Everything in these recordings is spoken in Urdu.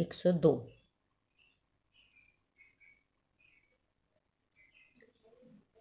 102।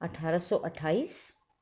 1828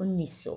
1900।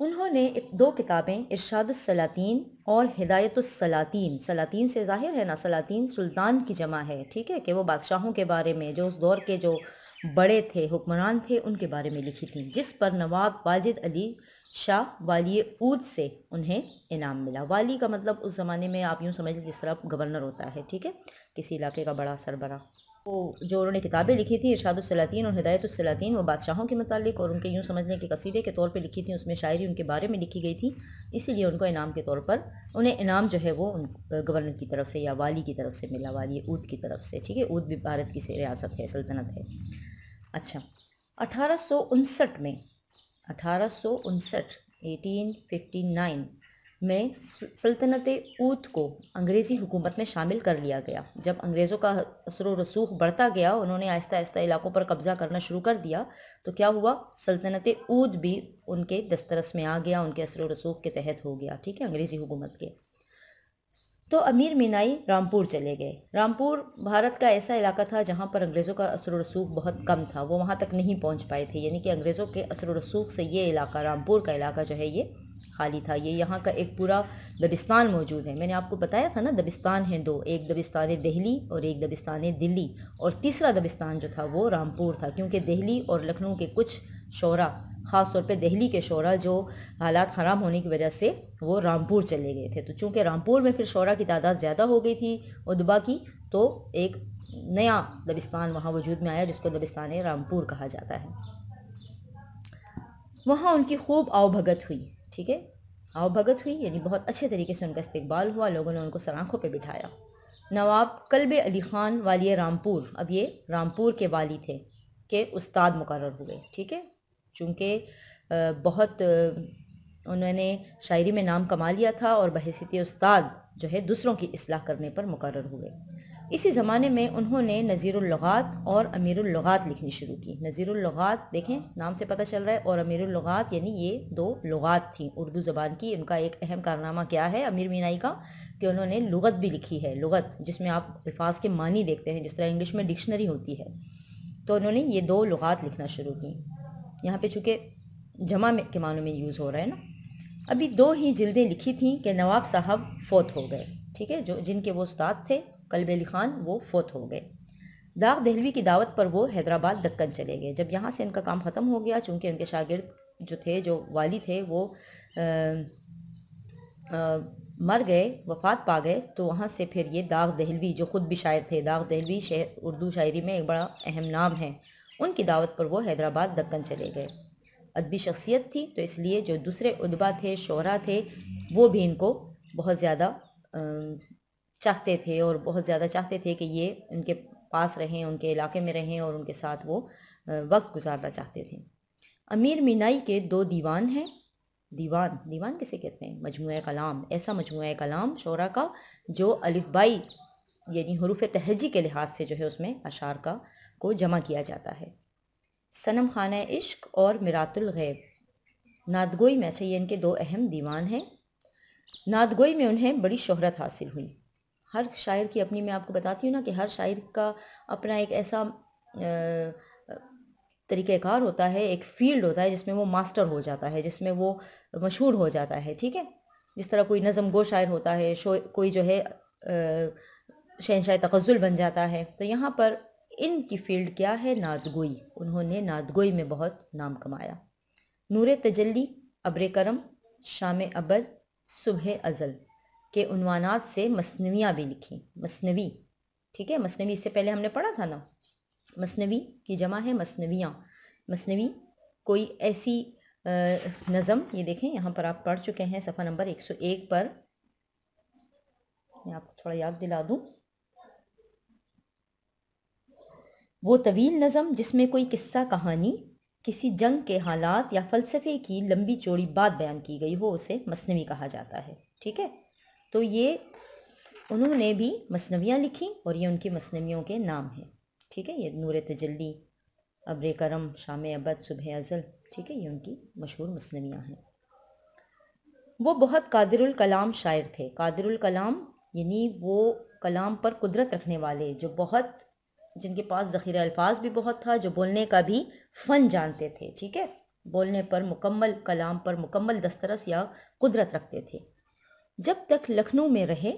انہوں نے 2 کتابیں ارشاد السلاطین اور ہدایت السلاطین، سلاطین سے ظاہر ہے نا، سلاطین سلطان کی جمع ہے، ٹھیک ہے، کہ وہ بادشاہوں کے بارے میں جو اس دور کے جو بڑے تھے، حکمران تھے، ان کے بارے میں لکھی تھیں، جس پر نواب واجد علی شاہ والی اود سے انہیں انعام ملا۔ والی کا مطلب اس زمانے میں آپ یوں سمجھ لیں جس طرح گورنر ہوتا ہے، ٹھیک ہے، کسی علاقے کا بڑا سربراہ۔ وہ جو انہوں نے کتابیں لکھی تھیں ارشاد السلاطین اور ہدایت السلاطین، وہ بادشاہوں کے متعلق اور ان کے یوں سمجھ لیں کہ قصیدے کے طور پہ لکھی تھیں، اس میں شاعری ان کے بارے میں لکھی گئی تھی، اسی لیے ان کو انعام کے طور پر انہیں انعام جو ہے وہ گورنر کی طرف سے یا والی کی طرف سے ملا، والی اود کی طرف سے، ٹھیک ہے، اود بھی بھارت کی ریاست ہے، سلطنت ہے۔ اچھا، 1859 1859 میں سلطنت اود کو انگریزی حکومت میں شامل کر لیا گیا۔ جب انگریزوں کا اثر و رسوخ بڑھتا گیا، انہوں نے آہستہ آہستہ علاقوں پر قبضہ کرنا شروع کر دیا، تو کیا ہوا، سلطنت اود بھی ان کے دسترس میں آ گیا، ان کے اثر و رسوخ کے تحت ہو گیا، ٹھیک ہے، انگریزی حکومت کے۔ تو امیر مینائی رامپور چلے گئے۔ رامپور بھارت کا ایسا علاقہ تھا جہاں پر انگریزوں کا اثر و رسوخ بہت کم تھا، وہ وہاں تک نہیں پہنچ پائے تھے، یعنی کہ انگریزوں کے اثر و رسوخ سے یہ علاقہ، رامپور کا علاقہ جو ہے یہ خالی تھا۔ یہ یہاں کا ایک پورا دبستان موجود ہے، میں نے آپ کو بتایا تھا نا، دبستان ہیں 2، ایک دبستان دہلی اور ایک دبستان دلی، اور تیسرا دبستان جو تھا وہ رامپور تھا، کیونکہ دہلی اور لکھنؤ کے کچھ شعراء، خاص طور پہ دہلی کے شعراء جو حالات خراب ہونے کی وجہ سے وہ رامپور چلے گئے تھے، تو چونکہ رامپور میں پھر شعراء کی تعداد زیادہ ہو گئی تھی ادبا کی، تو ایک نیا دبستان وہاں وجود میں آیا جس کو دبستان رامپور کہا جاتا ہے۔ وہاں ان کی خوب آؤ بھگت ہوئی، ٹھیک ہے، آؤ بھگت ہوئی یعنی بہت اچھے طریقے سے ان کا استقبال ہوا، لوگوں نے ان کو سرآنکھوں پہ بٹھایا۔ نواب کلب علی خان والی رامپور، اب یہ رامپور کے والی تھے، کہ استاد مقرر ہوئے، ٹھیک ہے، چونکہ بہت انہوں نے شاعری میں نام کما لیا تھا اور بحیثیت استاد جو ہے دوسروں کی اصلاح کرنے پر مقرر ہوئے۔ اسی زمانے میں انہوں نے نظیر اللغات اور امیر اللغات لکھنی شروع کی۔ نظیر اللغات دیکھیں نام سے پتہ چل رہا ہے، اور امیر اللغات یعنی یہ 2 لغات تھیں اردو زبان کی۔ ان کا ایک اہم کارنامہ کیا ہے امیر مینائی کا، کہ انہوں نے لغت بھی لکھی ہے، لغت جس میں آپ الفاظ کے معنی دیکھتے ہیں، جس طرح انگلش میں ڈکشنری ہوتی ہے، تو انہوں نے یہ 2 لغات لکھنا شروع کی۔ یہاں پہ چونکہ جمع کے معنوں میں یوز ہو رہا ہے نا۔ ابھی 2 ہی جلدیں لکھی تھیں کہ نواب صاحب فوت ہو گئے، ٹھیک ہے، جن کے وہ استاد تھے کلب علی خان، وہ فوت ہو گئے۔ داغ دہلوی کی دعوت پر وہ حیدرآباد دکن چلے گئے۔ جب یہاں سے ان کا کام ختم ہو گیا، چونکہ ان کے شاگرد جو تھے، جو والی تھے، وہ مر گئے، وفات پا گئے، تو وہاں سے پھر یہ داغ دہلوی جو خود بھی شاعر تھے، داغ دہلوی اردو شاعری میں ایک بڑا اہم نام ہے، ان کی دعوت پر وہ حیدرآباد دکن چلے گئے۔ ادبی شخصیت تھی، تو اس لیے جو دوسرے ادبا تھے، شعراء تھے، وہ بھی ان کو بہت زیادہ چاہتے تھے، اور بہت زیادہ چاہتے تھے کہ یہ ان کے پاس رہیں، ان کے علاقے میں رہیں، اور ان کے ساتھ وہ وقت گزارنا چاہتے تھے۔ امیر مینائی کے 2 دیوان ہیں۔ دیوان کسے کہتے ہیں؟ مجموعہ کلام، ایسا مجموعہ کلام شعراء کا جو الف بائی یعنی حروف تہجی کے لحاظ سے جو ہے اس میں اشعار کو جمع کیا جاتا ہے۔ صنم خانہ عشق اور میرات الغیب، نعتگوئی میں، اچھا یہ ان کے 2 اہم دیوان ہیں۔ نعتگوئی میں انہیں بڑی شہرت حاصل ہوئی۔ ہر شاعر کی اپنی، میں آپ کو بتاتی ہوں نا کہ ہر شاعر کا اپنا ایک ایسا طریقہ کار ہوتا ہے، ایک فیلڈ ہوتا ہے جس میں وہ ماسٹر ہو جاتا ہے، جس میں وہ مشہور ہو جاتا ہے، ٹھیک ہے، جس طرح کوئی نظم گو شاعر ہوتا ہے، کوئی جو ہے شہنشاہ تغزل بن جاتا ہے، تو یہاں پر ان کی فیلڈ کیا ہے؟ نعتگوئی۔ انہوں نے نعتگوئی میں بہت نام کمایا۔ نور تجلی، ابر کرم، شام ابد، صبح ازل کے عنوانات سے مثنویاں بھی لکھیں۔ مثنوی، ٹھیک ہے، مثنوی اس سے پہلے ہم نے پڑھا تھا نا، مثنوی کی جمع ہے مثنویاں۔ مثنوی کوئی ایسی نظم، یہ دیکھیں یہاں پر آپ پڑھ چکے ہیں صفحہ نمبر 101 پر، میں آپ کو تھوڑا یاد دلا دوں، وہ طویل نظم جس میں کوئی قصہ کہانی، کسی جنگ کے حالات یا فلسفے کی لمبی چوڑی بات بیان کی گئی ہو، اسے مثنوی کہا جاتا ہے، ٹھیک ہے۔ تو یہ انہوں نے بھی مثنویاں لکھی، اور یہ ان کی مثنویوں کے نام ہیں، ٹھیک ہے، یہ نور تجلی، ابر کرم، شام ابد، صبح ازل، ٹھیک ہے، یہ ان کی مشہور مثنویاں ہیں۔ وہ بہت قادر الکلام شاعر تھے۔ قادر الکلام یعنی وہ کلام پر قدرت رکھنے والے، جو بہت، جن کے پاس ذخیرہ الفاظ بھی بہت تھا، جو بولنے کا بھی فن جانتے تھے، ٹھیک ہے، بولنے پر مکمل، کلام پر مکمل دسترس یا قدرت رکھتے تھے۔ جب تک لکھنؤ میں رہے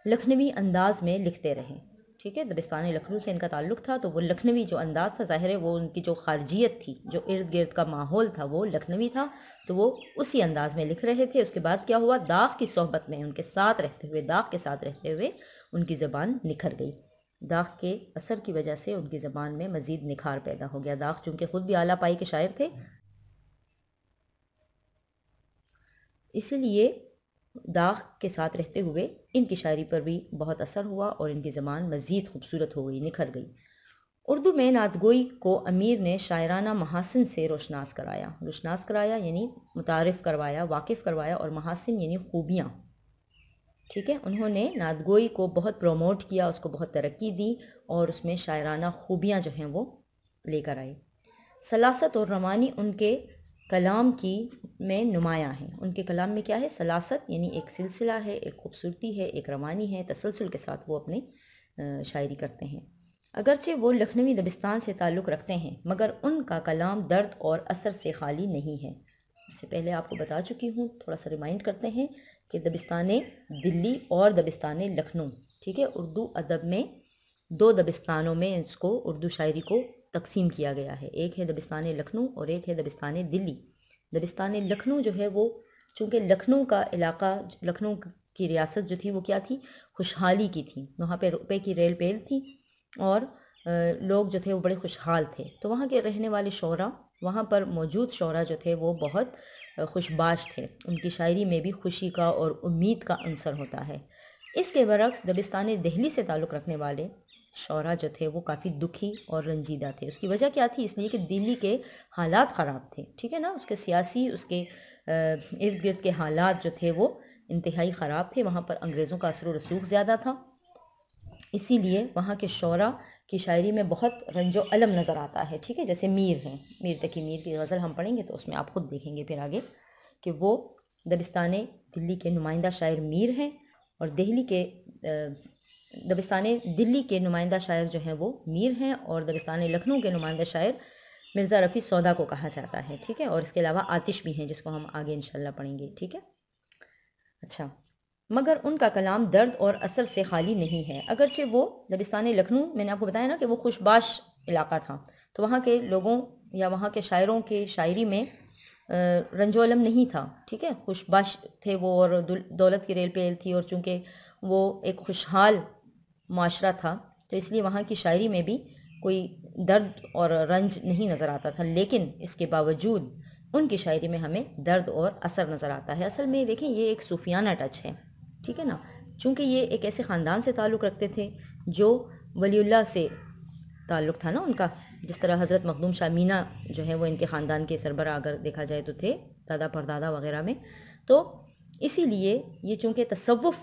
لکھنوی انداز میں لکھتے رہے، ٹھیک ہے، دبستان لکھنؤ سے ان کا تعلق تھا تو وہ لکھنوی جو انداز تھا، ظاہر ہے وہ ان کی جو خارجیت تھی، جو ارد گرد کا ماحول تھا وہ لکھنوی تھا، تو وہ اسی انداز میں لکھ رہے تھے۔ اس کے بعد کیا ہوا، داغ کی صحبت میں ان کے ساتھ رہتے ہوئے، داغ کے ساتھ رہتے ہوئے ان کی زبان نکھر گئی۔ داغ کے اثر کی وجہ سے ان کی زبان میں مزید نکھار پیدا ہو گیا۔ داغ چونکہ خود بھی اعلیٰ پائی کے شاعر تھے، اسی لیے داغ کے ساتھ رہتے ہوئے ان کی شاعری پر بھی بہت اثر ہوا اور ان کی زبان مزید خوبصورت ہو گئی، نکھر گئی۔ اردو میں نعت گوئی کو امیر نے شاعرانہ محاسن سے روشناس کرایا یعنی متعارف کروایا، واقف کروایا، اور محاسن یعنی خوبیاں، ٹھیک ہے، انہوں نے نعت گوئی کو بہت پروموٹ کیا، اس کو بہت ترقی دی اور اس میں شاعرانہ خوبیاں جو ہیں وہ لے کر آئے۔ سلاست اور روانی ان کے کلام کی میں نمایاں ہیں۔ ان کے کلام میں کیا ہے، سلاست یعنی ایک سلسلہ ہے، ایک خوبصورتی ہے، ایک روانی ہے، تسلسل کے ساتھ وہ اپنے شاعری کرتے ہیں۔ اگرچہ وہ لکھنوی دبستان سے تعلق رکھتے ہیں مگر ان کا کلام درد اور اثر سے خالی نہیں ہے۔ اس سے پہلے آپ کو بتا چکی ہوں، تھوڑا سا ریمائنڈ کرتے ہیں کہ دبستان دلی اور دبستان لکھنؤ، ٹھیک ہے، اردو ادب میں دو دبستانوں میں اس کو، اردو شاعری کو تقسیم کیا گیا ہے۔ ایک ہے دبستان لکھنؤ اور ایک ہے دبستان دلی۔ دبستان لکھنؤ جو ہے وہ، چونکہ لکھنؤ کا علاقہ، لکھنؤ کی ریاست جو تھی وہ کیا تھی، خوشحالی کی تھی، وہاں پہ روپے کی ریل پیل تھی اور لوگ جو تھے وہ بڑے خوشحال تھے، تو وہاں کے رہنے والے شعراء، وہاں پر موجود شعراء جو تھے وہ بہت خوش باش تھے، ان کی شاعری میں بھی خوشی کا اور امید کا عنصر ہوتا ہے۔ اس کے برعکس دبستان دہلی سے تعلق رکھنے والے شعراء جو تھے وہ کافی دکھی اور رنجیدہ تھے۔ اس کی وجہ کیا تھی، اس لیے کہ دلی کے حالات خراب تھے، ٹھیک ہے نا، اس کے سیاسی، اس کے ارد گرد کے حالات جو تھے وہ انتہائی خراب تھے، وہاں پر انگریزوں کا اثر و رسوخ زیادہ تھا، اسی لیے وہاں کے شعراء کی شاعری میں بہت رنج و الم نظر آتا ہے، ٹھیک ہے، جیسے میر ہیں، میر تقی میر کی غزل ہم پڑھیں گے تو اس میں آپ خود دیکھیں گے پھر آگے کہ وہ دبستان دلی کے نمائندہ شاعر میر ہیں، اور دبستان دلی کے نمائندہ شاعر جو ہیں وہ میر ہیں، اور دبستان لکھنؤ کے نمائندہ شاعر مرزا رفیع سودا کو کہا جاتا ہے، ٹھیک ہے، اور اس کے علاوہ آتش بھی ہیں جس کو ہم آگے انشاءاللہ پڑھیں گے، ٹھیک ہے۔ اچھا، مگر ان کا کلام درد اور اثر سے خالی نہیں ہے۔ اگرچہ وہ دبستان لکھنؤ، میں نے آپ کو بتایا نا کہ وہ خوش باش علاقہ تھا، تو وہاں کے لوگوں یا وہاں کے شاعروں کے شاعری میں رنج و علم نہیں تھا، ٹھیک ہے، خوش باش تھے وہ، اور دولت کی ریل پیل تھی، اور چونکہ وہ ایک خوشحال معاشرہ تھا تو اس لیے وہاں کی شاعری میں بھی کوئی درد اور رنج نہیں نظر آتا تھا، لیکن اس کے باوجود ان کی شاعری میں ہمیں درد اور اثر نظر آتا ہے۔ اصل میں دیکھیں یہ ایک صوفیانہ ٹچ ہے، ٹھیک ہے نا، چونکہ یہ ایک ایسے خاندان سے تعلق رکھتے تھے جو ولی اللہ سے تعلق تھا نا ان کا، جس طرح حضرت مخدوم شاہ مینا جو ہے وہ ان کے خاندان کے سربراہ اگر دیکھا جائے تو تھے، دادا پردادا وغیرہ میں، تو اسی لیے یہ چونکہ تصوف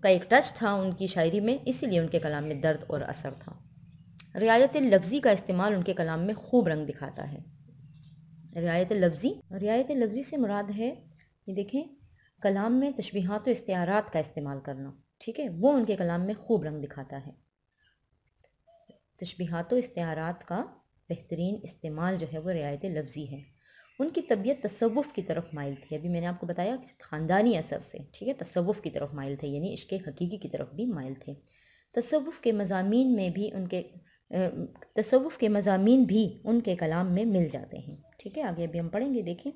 کا ایک ٹچ تھا ان کی شاعری میں، اسی لیے ان کے کلام میں درد اور اثر تھا۔ رعایت لفظی کا استعمال ان کے کلام میں خوب رنگ دکھاتا ہے۔ رعایت لفظی سے مراد ہے، یہ دیکھیں، کلام میں تشبیہات و استعارات کا استعمال کرنا، ٹھیک ہے، وہ ان کے کلام میں خوب رنگ دکھاتا ہے۔ تشبیہات و استعارات کا بہترین استعمال جو ہے وہ رعایت لفظی ہے۔ ان کی طبیعت تصوف کی طرف مائل تھی، ابھی میں نے آپ کو بتایا خاندانی اثر سے، ٹھیک ہے، تصوف کی طرف مائل تھے، یعنی عشق حقیقی کی طرف بھی مائل تھے۔ تصوف کے مضامین بھی ان کے کلام میں مل جاتے ہیں، ٹھیک ہے، آگے ابھی ہم پڑھیں گے، دیکھیں،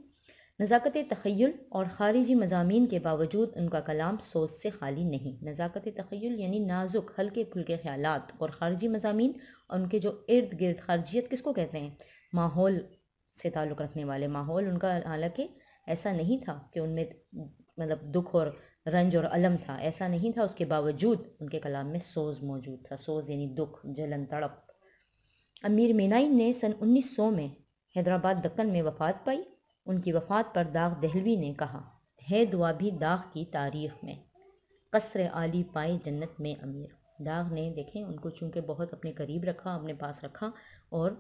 نزاکت تخیل اور خارجی مضامین کے باوجود ان کا کلام سوز سے خالی نہیں۔ نزاکت تخیل یعنی نازک ہلکے پھلکے خیالات، اور خارجی مضامین اور ان کے جو ارد گرد، خارجیت کس کو کہتے ہیں، ماحول سے تعلق رکھنے والے، ماحول ان کا حالانکہ ایسا نہیں تھا کہ ان میں مطلب دکھ اور رنج اور علم تھا، ایسا نہیں تھا، اس کے باوجود ان کے کلام میں سوز موجود تھا، سوز یعنی دکھ، جلن، تڑپ۔ امیر مینائی نے سن 1900 میں حیدرآباد دکن میں وفات پائی۔ ان کی وفات پر داغ دہلوی نے کہا، ہے دعا بھی داغ کی تاریخ میں، قصر عالی پائے جنت میں امیر۔ داغ نے، دیکھیں، ان کو چونکہ بہت اپنے قریب رکھا، اپنے پاس رکھا، اور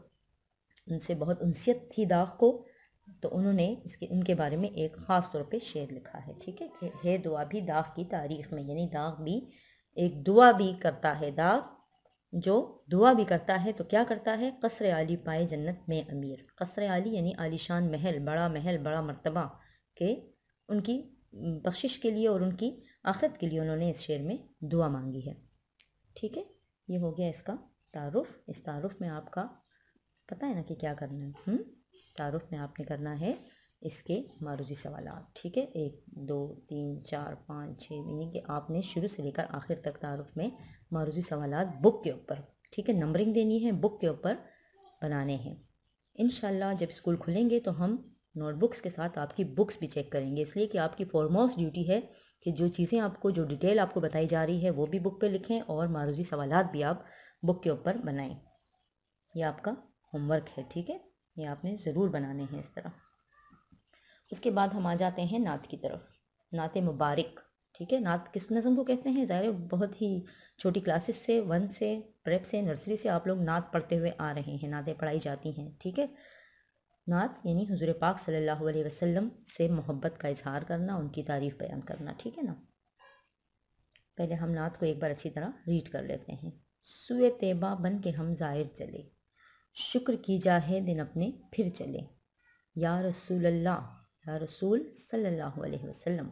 ان سے بہت انسیت تھی داغ کو، تو انہوں نے ان کے بارے میں ایک خاص طور پہ شعر لکھا ہے، ٹھیک ہے، کہ ہے دعا بھی داغ کی تاریخ میں، یعنی داغ بھی ایک دعا بھی کرتا ہے، داغ جو دعا بھی کرتا ہے تو کیا کرتا ہے؟ قصر عالی پائے جنت میں امیر. قصر عالی یعنی عالیشان محل، بڑا مرتبہ، کہ ان کی بخشش کے لیے اور ان کی آخرت کے لیے انہوں نے اس شعر میں دعا مانگی ہے. ٹھیک ہے، یہ ہو گیا اس کا تعارف. اس تعارف میں آپ کا پتہ ہے نا کہ کیا کرنا ہے. تعارف میں آپ نے کرنا ہے اس کے معروضی سوالات. ٹھیک ہے، 1 2 3 4 5 6، یعنی کہ آپ نے شروع سے لے کر آخر تک تعارف میں معروضی سوالات بک کے اوپر، ٹھیک ہے، نمبرنگ دینی ہے، بک کے اوپر بنانے ہیں. انشاءاللہ جب اسکول کھلیں گے تو ہم نوٹ بکس کے ساتھ آپ کی بکس بھی چیک کریں گے، اس لیے کہ آپ کی فورموسٹ ڈیوٹی ہے کہ جو چیزیں آپ کو، جو ڈیٹیل آپ کو بتائی جا رہی ہے وہ بھی بک پہ لکھیں اور معروضی سوالات بھی آپ بک کے اوپر بنائیں. یہ آپ کا ہوم ورک ہے. ٹھیک ہے، یہ آپ نے ضرور بنانے ہیں اس طرح. اس کے بعد ہم آ جاتے ہیں نعت کی طرف. نعت مبارک. ٹھیک ہے، نعت کس نظم کو کہتے ہیں؟ ظاہر بہت ہی چھوٹی کلاسز سے، 1 سے، پریپ سے، نرسری سے آپ لوگ نعت پڑھتے ہوئے آ رہے ہیں، نعتیں پڑھائی جاتی ہیں. ٹھیک ہے، نعت یعنی حضور پاک صلی اللہ علیہ وسلم سے محبت کا اظہار کرنا، ان کی تعریف بیان کرنا. ٹھیک ہے نا. پہلے ہم نعت کو ایک بار اچھی طرح ریڈ کر لیتے ہیں. سوئے طیبہ بن کے ہم زائر چلے، شکر کی جاہے دن اپنے پھر چلے. یا رسول اللہ، یا رسول صلی اللہ علیہ وسلم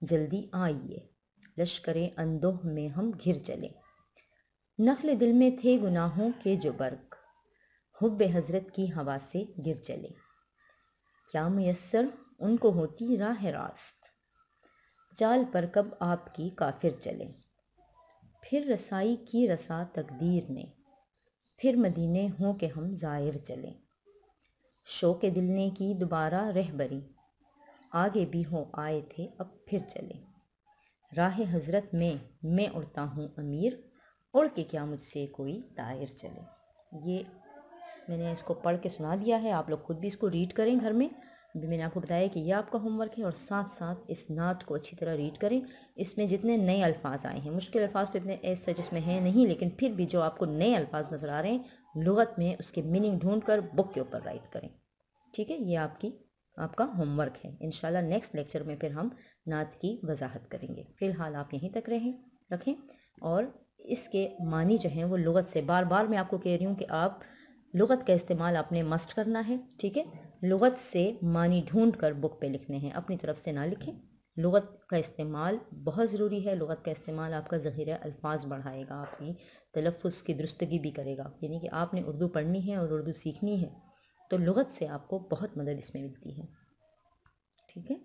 جلدی آئیے، لشکر اندوہ میں ہم گھر چلے. نخل دل میں تھے گناہوں کے جو برگ، حب حضرت کی ہوا سے گر چلے. کیا میسر ان کو ہوتی راہ راست، چال پر کب آپ کی کافر چلے. پھر رسائی کی رسا تقدیر نے، پھر مدینے ہوں کہ ہم زائر چلیں. شوق دل نے کی دوبارہ رہبری، آگے بھی ہو آئے تھے اب پھر چلے. راہ حضرت میں اڑتا ہوں امیر، اڑ کے کیا مجھ سے کوئی طائر چلے. یہ میں نے اس کو پڑھ کے سنا دیا ہے، آپ لوگ خود بھی اس کو ریڈ کریں گھر میں. ابھی میں نے آپ کو بتایا کہ یہ آپ کا ہوم ورک ہے، اور ساتھ ساتھ اس نعت کو اچھی طرح ریڈ کریں. اس میں جتنے نئے الفاظ آئے ہیں، مشکل الفاظ تو اتنے ایسے جس میں ہیں نہیں، لیکن پھر بھی جو آپ کو نئے الفاظ نظر آ رہے ہیں لغت میں، اس کے میننگ ڈھونڈ کر بک کے اوپر رائٹ کریں. ٹھیک ہے، یہ آپ کا ہوم ورک ہے. انشاءاللہ نیکسٹ لیکچر میں پھر ہم نعت کی وضاحت کریں گے. فی الحال آپ یہیں تک رکھیں، اور اس کے معنی جو ہیں وہ لغت سے، بار بار میں آپ کو کہہ رہی ہوں کہ آپ لغت کا استعمال آپ نے مسٹ کرنا ہے. ٹھیک ہے، لغت سے معنی ڈھونڈ کر بک پہ لکھنے ہیں، اپنی طرف سے نہ لکھیں. لغت کا استعمال بہت ضروری ہے. لغت کا استعمال آپ کا ذخیرہ الفاظ بڑھائے گا، آپ کی تلفظ کی درستگی بھی کرے گا. یعنی کہ آپ نے اردو پڑھنی ہے اور اردو سیکھنی ہے تو لغت سے آپ کو بہت مدد اس میں ملتی ہے. ٹھیک ہے.